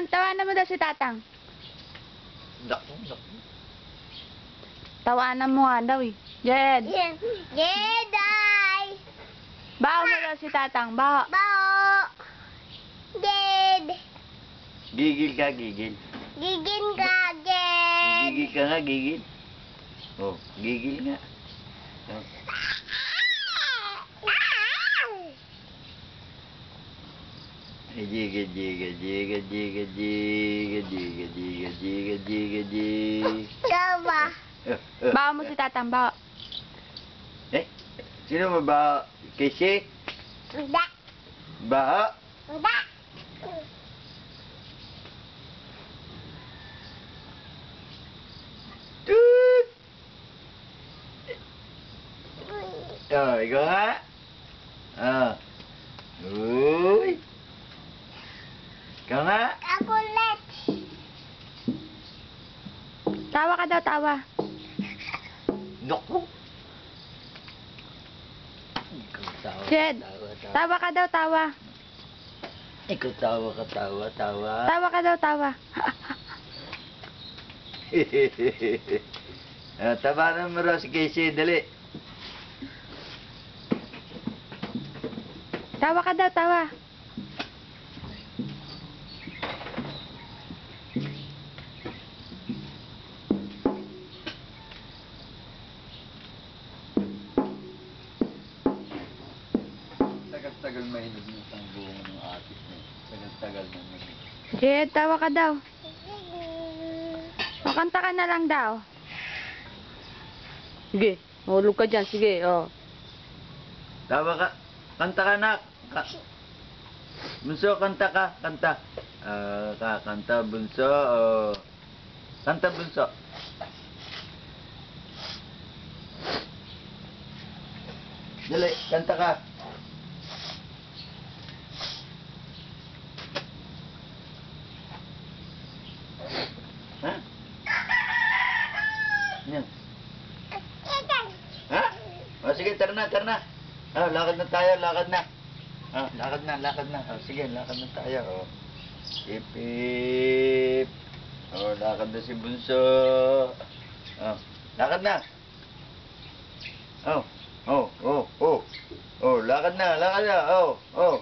Tawanan mo daw si Tatang. Naku, naku. Tawanan mo nga daw eh. Jed. Jeday! Bao mo daw si Tatang. Bao. Bao! Jed! Gigil ka, gigil. Gigin ka, Jed! Gigil ka nga, gigil. Oh, gigil nga. Oh. Jiga, jiga, jiga, jiga, jiga, jiga, jiga, jiga, jiga, jiga. Gawa! Bao mo si Tatang. Bao. Eh, sino mo ba? Casey? Uda! Baha? Uda! Toot! Oh, ikaw nga? Ah. Uy! Ikaw nga? Ako ulit! Tawa ka daw, tawa. Naku! Ikaw tawa, Jed. tawa, tawa. Tawa ka daw, tawa. Ikaw tawa ka, tawa, tawa. Tawa ka daw, tawa. Tabanan mo raw si Casey, dali. Tawa ka daw, tawa. Tagal-tagal mainog ng tanggungan ng atis niya. Tagal-tagal na mainog. Jed, tawa ka daw. Makanta ka na lang daw. Sige, mahulog ka dyan. Sige, oh. Tawa ka. Kanta ka na. Bunso, kanta ka. Kanta. Kanta, bunso. Kanta, bunso. Dali, kanta ka. Ha? Yan. Ha? O sige, tara na, tara na. Lakad na tayo, lakad na. Lakad na, lakad na. Sige, lakad na tayo. Ip, ip. Lakad na si Bunso. Lakad na. Lakad na, lakad na.